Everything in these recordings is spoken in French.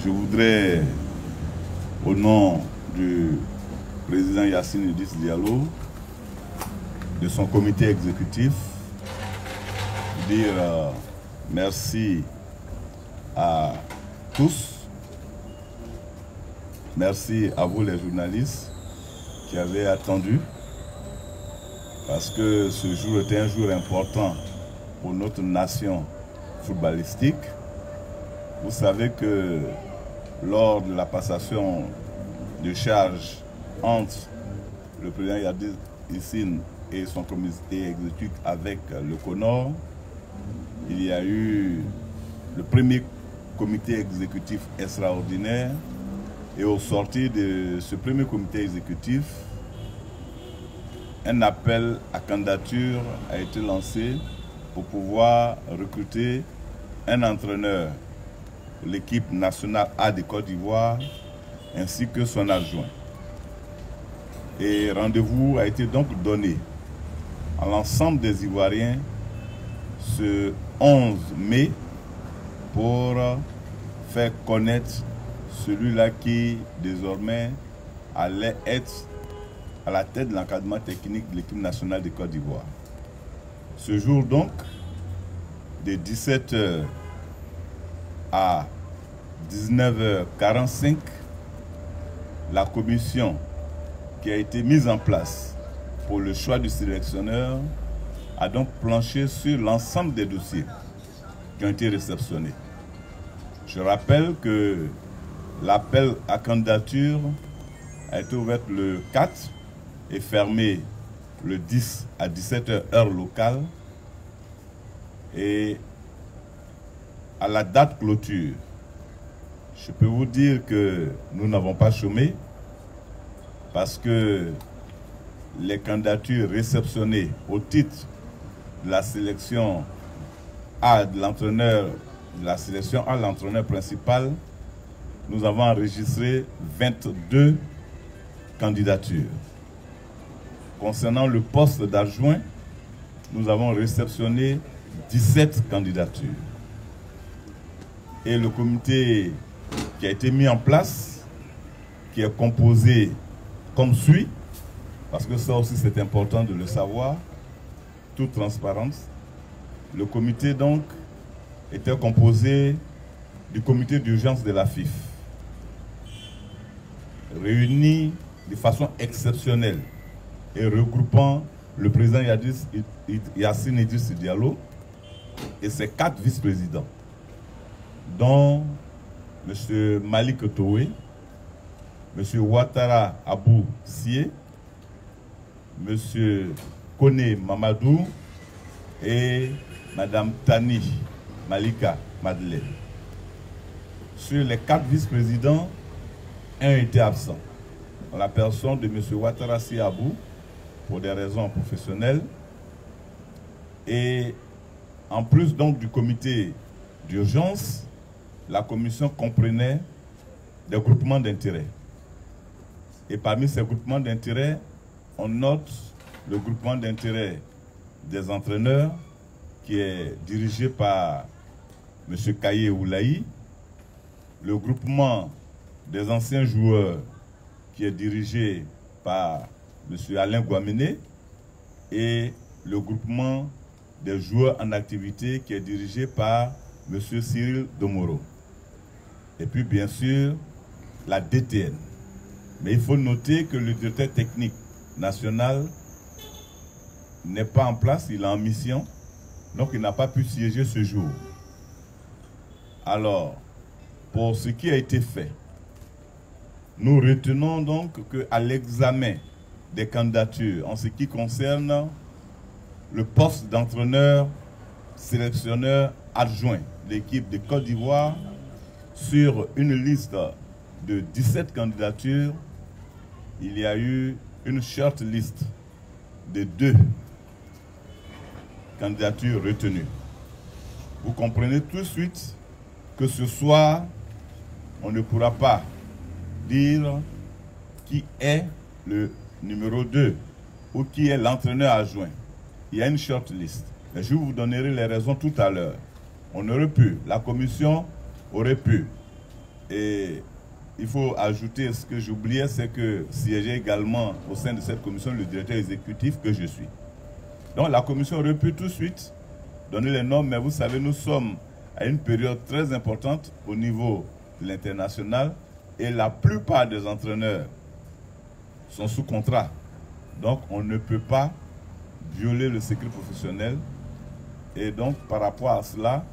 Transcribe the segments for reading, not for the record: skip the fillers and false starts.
Je voudrais, au nom du président Yacine Idriss Diallo, de son comité exécutif, dire merci à tous. Merci à vous les journalistes qui avez attendu, parce que ce jour était un jour important pour notre nation footballistique. Vous savez que lors de la passation de charges entre le président Yacine et son comité exécutif avec le CONOR, il y a eu le premier comité exécutif extraordinaire, et au sortir de ce premier comité exécutif, un appel à candidature a été lancé pour pouvoir recruter un entraîneur pour l'équipe nationale A de Côte d'Ivoire ainsi que son adjoint. Et rendez-vous a été donc donné à l'ensemble des Ivoiriens ce 11 mai pour faire connaître celui-là qui désormais allait être à la tête de l'encadrement technique de l'équipe nationale de Côte d'Ivoire. Ce jour donc, de 17h à 19h45, la commission qui a été mise en place pour le choix du sélectionneur a donc planché sur l'ensemble des dossiers qui ont été réceptionnés. Je rappelle que l'appel à candidature a été ouvert le 4 et fermé le 10 à 17h heure locale. Et à la date clôture, je peux vous dire que nous n'avons pas chômé, parce que les candidatures réceptionnées au titre de la sélection A de l'entraîneur, de la sélection A de l'entraîneur principal, nous avons enregistré 22 candidatures. Concernant le poste d'adjoint, nous avons réceptionné 17 candidatures. Et le comité qui a été mis en place, qui est composé comme suit, parce que ça aussi c'est important de le savoir, toute transparence. Le comité donc était composé du comité d'urgence de la FIF, réuni de façon exceptionnelle et regroupant le président Yacine Idriss Diallo et ses 4 vice-présidents, dont M. Malik Towe, M. Ouattara Abou Sié, M. Kone Mamadou et Mme Tani Malika Madeleine. Sur les 4 vice-présidents, un était absent, en la personne de M. Ouattara Abou, pour des raisons professionnelles. Et en plus donc du comité d'urgence, la commission comprenait des groupements d'intérêt. Et parmi ces groupements d'intérêt, on note le groupement d'intérêt des entraîneurs, qui est dirigé par M. Kaye Oulaï, le groupement des anciens joueurs, qui est dirigé par M. Alain Guamene, et le groupement des joueurs en activité, qui est dirigé par M. Cyril Domoro. Et puis bien sûr, la DTN. Mais il faut noter que le directeur technique national n'est pas en place, il est en mission, donc il n'a pas pu siéger ce jour. Alors, pour ce qui a été fait, nous retenons donc qu'à l'examen des candidatures en ce qui concerne le poste d'entraîneur, sélectionneur adjoint de l'équipe de Côte d'Ivoire, sur une liste de 17 candidatures, il y a eu une short list de 2 candidatures retenues. Vous comprenez tout de suite que ce soir, on ne pourra pas dire qui est le numéro 2 ou qui est l'entraîneur adjoint. Il y a une short list. Mais je vous donnerai les raisons tout à l'heure. On aurait pu, la commission aurait pu Et il faut ajouter ce que j'oubliais, c'est que siégeait également au sein de cette commission le directeur exécutif que je suis. Donc la commission aurait pu tout de suite donner les normes, mais vous savez, nous sommes à une période très importante au niveau de l'international et la plupart des entraîneurs sont sous contrat. Donc on ne peut pas violer le secret professionnel et donc par rapport à cela,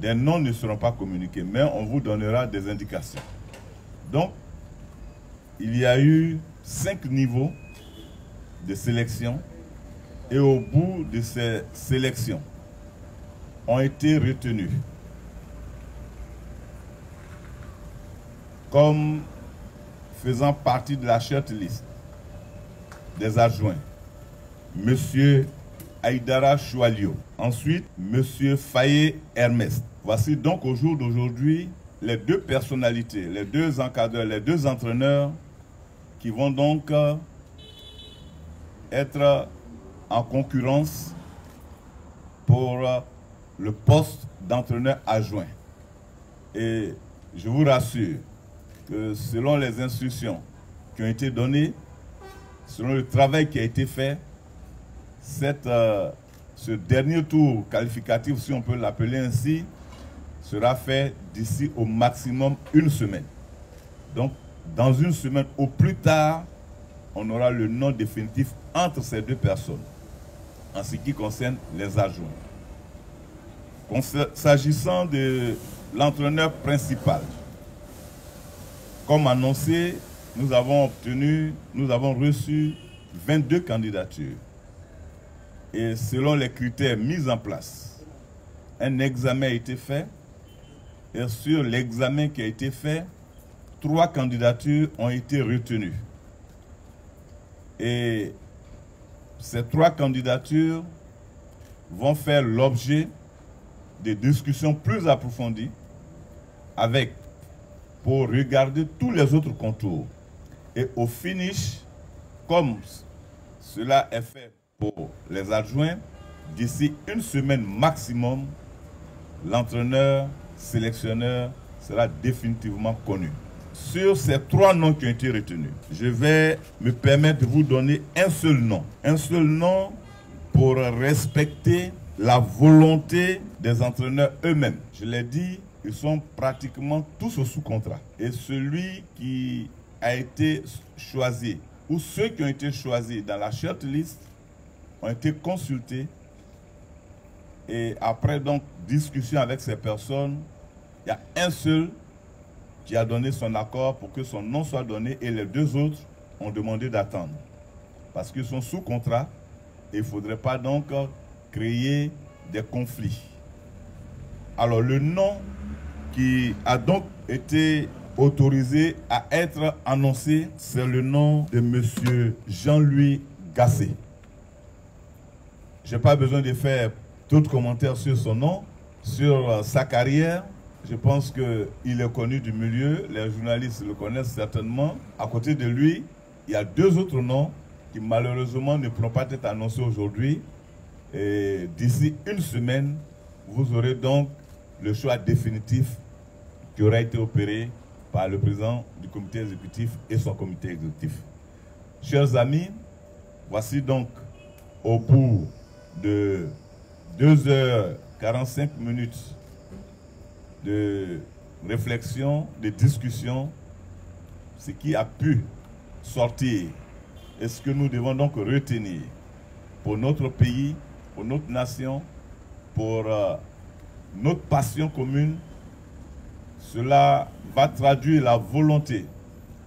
des noms ne seront pas communiqués, mais on vous donnera des indications. Donc, il y a eu 5 niveaux de sélection et au bout de ces sélections ont été retenus comme faisant partie de la shortlist des adjoints. Monsieur Aïdara Choualio. Ensuite, monsieur Faye Hermès. Voici donc au jour d'aujourd'hui les 2 personnalités, les 2 encadreurs, les 2 entraîneurs qui vont donc être en concurrence pour le poste d'entraîneur adjoint. Et je vous rassure que selon les instructions qui ont été données, selon le travail qui a été fait, ce dernier tour qualificatif, si on peut l'appeler ainsi, sera fait d'ici au maximum 1 semaine. Donc, dans 1 semaine, au plus tard, on aura le nom définitif entre ces 2 personnes, en ce qui concerne les adjoints. S'agissant de l'entraîneur principal, comme annoncé, nous avons reçu 22 candidatures. Et selon les critères mis en place, un examen a été fait. Et sur l'examen qui a été fait, 3 candidatures ont été retenues. Et ces 3 candidatures vont faire l'objet de discussions plus approfondies pour regarder tous les autres contours. Et au finish, comme cela est fait pour les adjoints, d'ici 1 semaine maximum, l'entraîneur sélectionneur sera définitivement connu. Sur ces 3 noms qui ont été retenus, je vais me permettre de vous donner un seul nom. Un seul nom pour respecter la volonté des entraîneurs eux-mêmes. Je l'ai dit, ils sont pratiquement tous sous contrat. Et celui qui a été choisi, ou ceux qui ont été choisis dans la shortlist, ont été consultés. Et après donc discussion avec ces personnes, il y a un seul qui a donné son accord pour que son nom soit donné et les 2 autres ont demandé d'attendre. Parce qu'ils sont sous contrat et il ne faudrait pas donc créer des conflits. Alors le nom qui a donc été autorisé à être annoncé, c'est le nom de M. Jean-Louis Gassé. Je n'ai pas besoin de faire d'autres commentaires sur son nom, sur sa carrière. Je pense qu'il est connu du milieu, les journalistes le connaissent certainement. À côté de lui, il y a 2 autres noms qui malheureusement ne pourront pas être annoncés aujourd'hui. Et d'ici 1 semaine, vous aurez donc le choix définitif qui aura été opéré par le président du comité exécutif et son comité exécutif. Chers amis, voici donc au bout de 2h45 de réflexion, de discussion, ce qui a pu sortir et ce que nous devons donc retenir pour notre pays, pour notre nation, pour notre passion commune. Cela va traduire la volonté,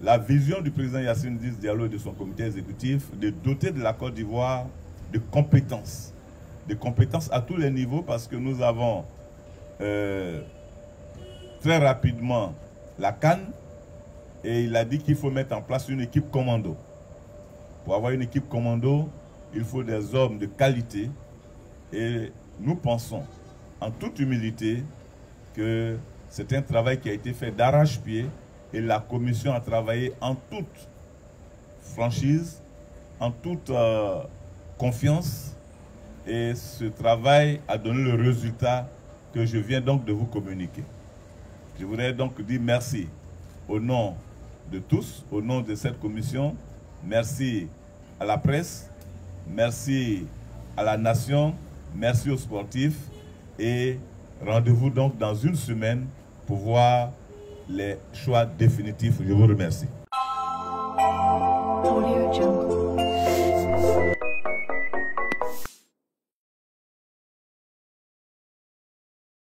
la vision du président Yassine Driss Diallo et de son comité exécutif de doter de la Côte d'Ivoire de compétences à tous les niveaux, parce que nous avons très rapidement la CAN et il a dit qu'il faut mettre en place une équipe commando. Pour avoir une équipe commando, il faut des hommes de qualité et nous pensons en toute humilité que c'est un travail qui a été fait d'arrache-pied et la commission a travaillé en toute franchise, en toute confiance, et ce travail a donné le résultat que je viens donc de vous communiquer. Je voudrais donc dire merci au nom de tous, au nom de cette commission. Merci à la presse, merci à la nation, merci aux sportifs et rendez-vous donc dans une semaine pour voir les choix définitifs. Je vous remercie. Audio Jungle.